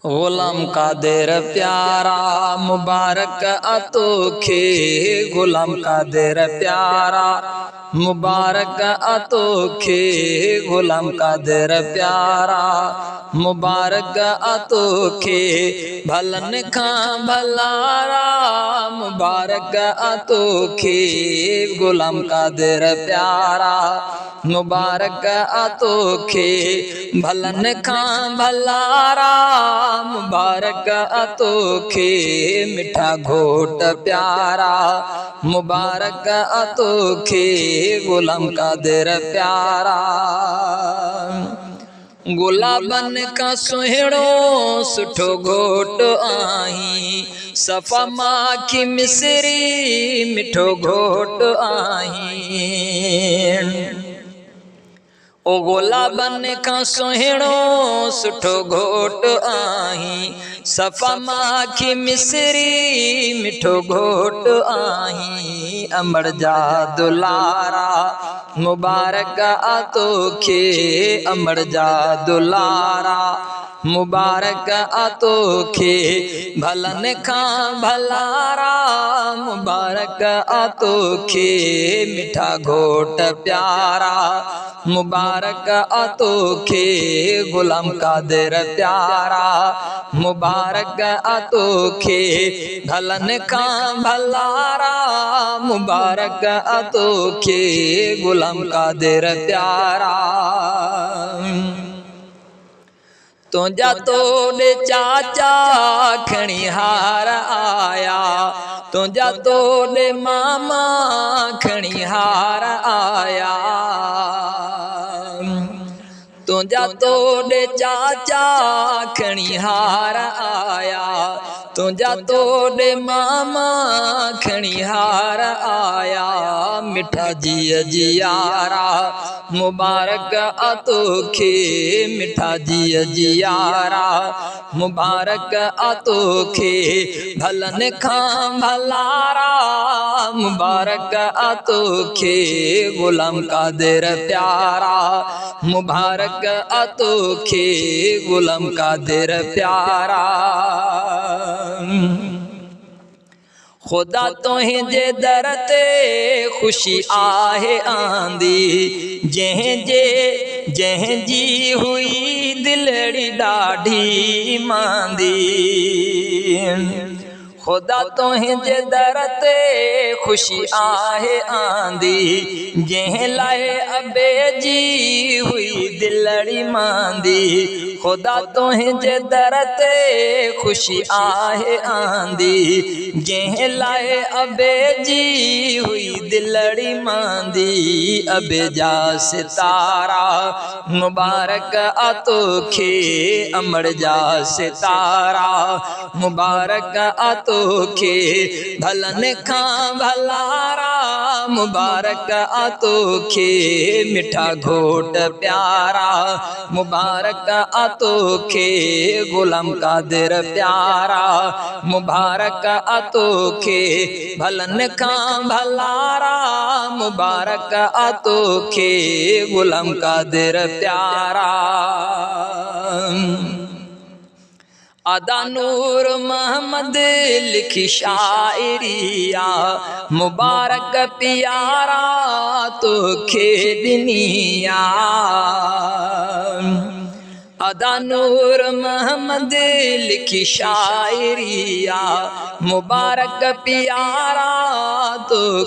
गुलाम कादिर प्यारा मुबारक अतोखे, गुलाम कादिर प्यारा मुबारक अतोखे, गुलाम कादिर प्यारा मुबारक अतोखे, भलन खां भलारा मुबारक अतोखे, गुलाम कादिर प्यारा मुबारक अतोखे, भलन खां भलारा मुबारक अतोखे, मिठा घोट प्यारा मुबारक अतोखे, गुलाम कादिर प्यारा। गुलाबन का सुहिणो सुठो घोट आहीं, सफ़ा माखी मिसरी मिठो घोट आहीं। ओ गुलाबन का सुहिणो सुठो घोट आहीं, सफ़ा माखी मिसरी मिठो घोट आहीं। अमर जा दुलारा मुबारक अतोखे, अमर जा दुलारा मुबारक अतोखे, भलन खां भलारा मुबारक अतोखे, मिठा घोट प्यारा मुबारक अतोखे, गुलाम कादिर प्यारा मुबारक अतोखे, भलन खां भलारा मुबारक अतोखे, गुलाम कादिर प्यारा। तुझा तोड़े चाचा खणिहार आया, तुझा तोड़े मामा खणिहार आया, तुझा तोड़े चाचा खणिहार आया, तुझा तोड़े मामा खणिहार आया। मिठा जिया जियारा मुबारक अतोखे, मिठा जिया जियारा मुबारक अतोखे, भलन खां भलारा मुबारक अतोखे, गुलाम कादिर प्यारा मुबारक अतोखे, गुलाम कादिर प्यारा। खुदा तुंहिंजे दर ते खुशी आहे आंदी, जंहिंजी हुई दिलड़ी ॾाढी मांदी। खुदा तुंहिंजे दर ते खुशी आहे आंदी, जंहिं लाइ अबे जी हुई दिलड़ी मांदी। खुदा तुंहिंजे दर ते खुशी आहे आंदी, जंहिं लाइ अबे जी हुई दिलड़ी मांदी। अबे जा सितारा मुबारक अतोखे, अमर जा सितारा मुबारक अतोखे, भलन खां भलारा मुबारक अतोखे, मिठा घोट प्यारा मुबारक अतोखे, गुलाम कादिर प्यारा मुबारक अतोखे, भलन खां भलारा मुबारक अतोखे, गुलाम कादिर प्यारा। अदा नूर मोहम्मद लिखी शायरिया मुबारक प्यारा तोखे दिनिया। अदा नूर मोहम्मद लिखी शायरिया मुबारक प्यारा तो